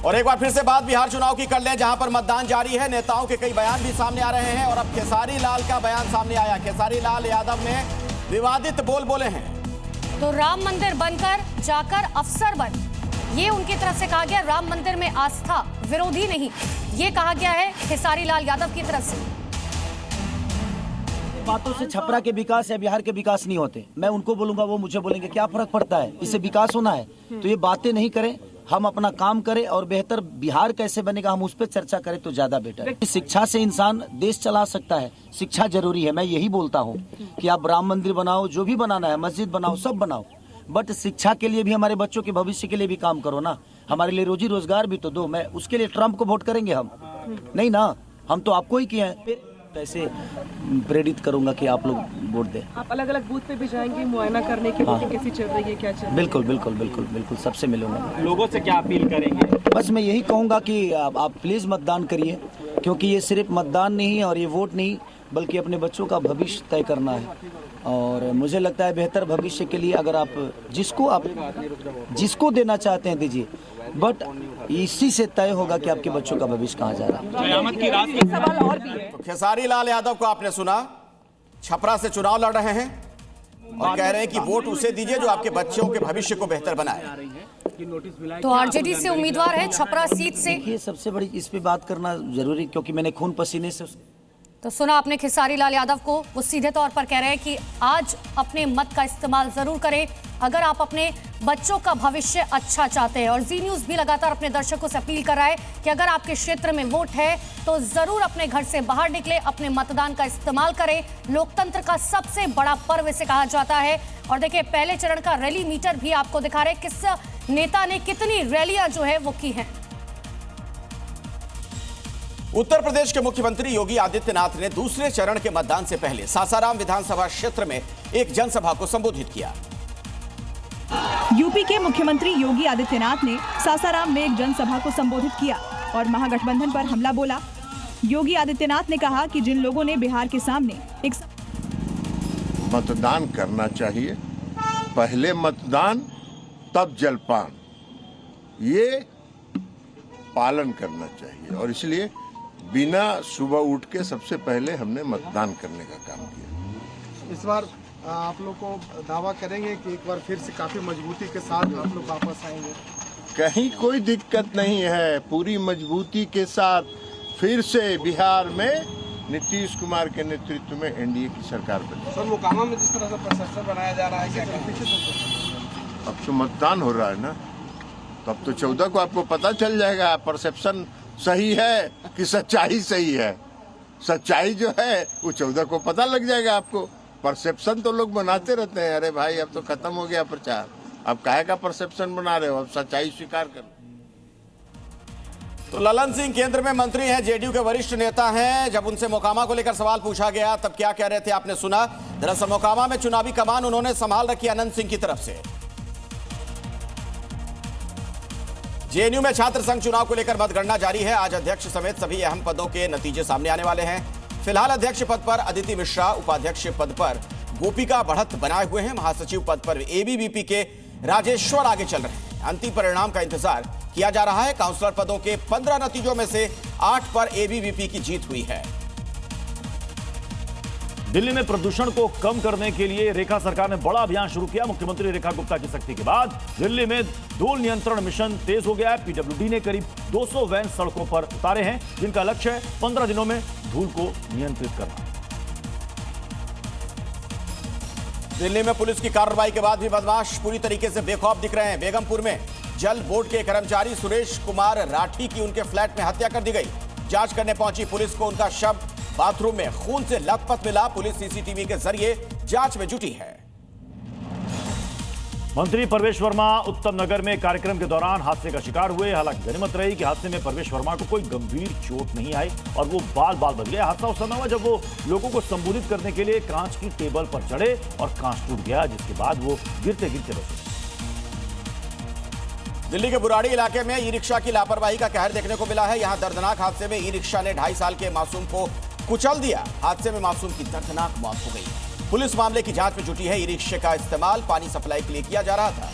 और एक बार फिर से बात बिहार चुनाव की कर लें, जहां पर मतदान जारी है। नेताओं के कई बयान भी सामने आ रहे हैं और अब खेसारी लाल का बयान सामने आया। खेसारी लाल यादव ने विवादित बोल बोले हैं। तो राम मंदिर बनकर जाकर अफसर बन, ये उनकी तरफ से कहा गया। राम मंदिर में आस्था, विरोधी नहीं, ये कहा गया है खेसारी लाल यादव की तरफ से। बातों से छपरा के विकास या बिहार के विकास नहीं होते। मैं उनको बोलूंगा, वो मुझे बोलेंगे, क्या फर्क पड़ता है? इससे विकास होना है तो ये बातें नहीं करें, हम अपना काम करें और बेहतर बिहार कैसे बनेगा हम उस पर चर्चा करें तो ज्यादा बेटर है। शिक्षा से इंसान देश चला सकता है, शिक्षा जरूरी है। मैं यही बोलता हूँ कि आप राम मंदिर बनाओ, जो भी बनाना है, मस्जिद बनाओ, सब बनाओ, बट शिक्षा के लिए भी, हमारे बच्चों के भविष्य के लिए भी काम करो ना। हमारे लिए रोजी रोजगार भी तो दो। मैं उसके लिए ट्रम्प को वोट करेंगे हम? नहीं ना, हम तो आपको ही किए हैं। कैसे प्रेरित करूंगा कि आप लोग वोट दें? आप अलग अलग बूथ पे भी जाएंगे मुआयना करने की, वोटिंग कैसी चल रही है, क्या चल रही है? बिल्कुल बिल्कुल बिल्कुल बिल्कुल, सबसे मिलूंगा। लोगों से क्या अपील करेंगे? बस मैं यही कहूंगा कि आप प्लीज मतदान करिए, क्योंकि ये सिर्फ मतदान नहीं है और ये वोट नहीं, बल्कि अपने बच्चों का भविष्य तय करना है। और मुझे लगता है बेहतर भविष्य के लिए अगर आप जिसको देना चाहते हैं दीजिए, बट इसी से तय होगा कि आपके बच्चों का भविष्य कहाँ जा रहा है। तो खेसारी लाल यादव को आपने सुना, छपरा से चुनाव लड़ रहे हैं और कह रहे हैं कि वोट उसे दीजिए जो आपके बच्चों के भविष्य को बेहतर बनाए। तो आरजेडी से उम्मीदवार है छपरा सीट से। ये सबसे बड़ी इस पे बात करना जरूरी, क्योंकि मैंने खून पसीने से। तो सुना आपने खेसारी लाल यादव को, वो सीधे तौर पर कह रहे हैं कि आज अपने मत का इस्तेमाल जरूर करें अगर आप अपने बच्चों का भविष्य अच्छा चाहते हैं। और जी न्यूज़ भी लगातार अपने दर्शकों से अपील कर रहा है कि अगर आपके क्षेत्र में वोट है तो जरूर अपने घर से बाहर निकले, अपने मतदान का इस्तेमाल करें। लोकतंत्र का सबसे बड़ा पर्व इसे कहा जाता है। और देखिए, पहले चरण का रैली मीटर भी आपको दिखा रहे किस नेता ने कितनी रैलियां जो है वो की हैं। उत्तर प्रदेश के मुख्यमंत्री योगी आदित्यनाथ ने दूसरे चरण के मतदान से पहले सासाराम विधानसभा क्षेत्र में एक जनसभा को संबोधित किया। यूपी के मुख्यमंत्री योगी आदित्यनाथ ने सासाराम में एक जनसभा को संबोधित किया और महागठबंधन पर हमला बोला। योगी आदित्यनाथ ने कहा कि जिन लोगों ने बिहार के सामने एक मतदान करना चाहिए, पहले मतदान तब जलपान, ये पालन करना चाहिए। और इसलिए बिना सुबह उठ के सबसे पहले हमने मतदान करने का काम किया। इस बार आप लोग को दावा करेंगे कि एक बार फिर से काफी मजबूती के साथ आप लोग वापस आएंगे? कहीं कोई दिक्कत नहीं है, पूरी मजबूती के साथ फिर से बिहार में नीतीश कुमार के नेतृत्व में एनडीए की सरकार बनी। सर, मोकामा में जिस तरह से परसेप्शन बनाया जा रहा है, क्या अब तो मतदान हो रहा है ना, तब तो 14 को आपको पता चल जाएगा परसेप्शन सही है कि सच्चाई सही है। सच्चाई जो है वो 14 को पता लग जाएगा आपको। परसेप्शन तो लोग बनाते रहते हैं, अरे भाई अब तो खत्म हो गया प्रचार, अब काहे का परसेप्शन बना रहे हो, अब सच्चाई स्वीकार करो। तो ललन सिंह केंद्र में मंत्री हैं, जेडीयू के वरिष्ठ नेता हैं। जब उनसे मोकामा को लेकर सवाल पूछा गया तब क्या कह रहे थे आपने सुना। दरअसल मोकामा में चुनावी कमान उन्होंने संभाल रखी अनंत सिंह की तरफ से। जेएनयू में छात्र संघ चुनाव को लेकर मतगणना जारी है। आज अध्यक्ष समेत सभी अहम पदों के नतीजे सामने आने वाले हैं। फिलहाल अध्यक्ष पद पर अदिति मिश्रा, उपाध्यक्ष पद पर गोपिका बढ़त बनाए हुए हैं। महासचिव पद पर एबीवीपी के राजेश्वर आगे चल रहे हैं। अंतिम परिणाम का इंतजार किया जा रहा है। काउंसलर पदों के 15 नतीजों में से 8 पर एबीवीपी की जीत हुई है। दिल्ली में प्रदूषण को कम करने के लिए रेखा सरकार ने बड़ा अभियान शुरू किया। मुख्यमंत्री रेखा गुप्ता की सख्ती के बाद दिल्ली में धूल नियंत्रण मिशन तेज हो गया है। पीडब्ल्यूडी ने करीब 200 वैन सड़कों पर उतारे हैं, जिनका लक्ष्य है 15 दिनों में धूल को नियंत्रित करना। दिल्ली में पुलिस की कार्रवाई के बाद भी बदमाश पूरी तरीके से बेखौफ दिख रहे हैं। बेगमपुर में जल बोर्ड के कर्मचारी सुरेश कुमार राठी की उनके फ्लैट में हत्या कर दी गई। जांच करने पहुंची पुलिस को उनका शव बाथरूम में खून से लथपथ मिला। पुलिस सीसीटीवी के जरिए जांच में जुटी है। मंत्री परवेश वर्मा उत्तम नगर में कार्यक्रम के दौरान हादसे का शिकार हुए। हालांकि गनीमत रही कि हादसे में परवेश वर्मा को कोई गंभीर चोट नहीं आई और वो बाल बाल बच गए। हादसा उस समय हुआ जब वो लोगों को संबोधित करने के लिए कांच की टेबल पर चढ़े और कांच टूट गया, जिसके बाद वो गिरते गिरते बचे। दिल्ली के बुराड़ी इलाके में ई रिक्शा की लापरवाही का कहर देखने को मिला है। यहां दर्दनाक हादसे में ई रिक्शा ने 2.5 साल के मासूम को कुचल दिया। हादसे में मासूम की दर्दनाक मौत हो गई। पुलिस मामले की जांच में जुटी है। ई रिक्शे का इस्तेमाल पानी सप्लाई के लिए किया जा रहा था।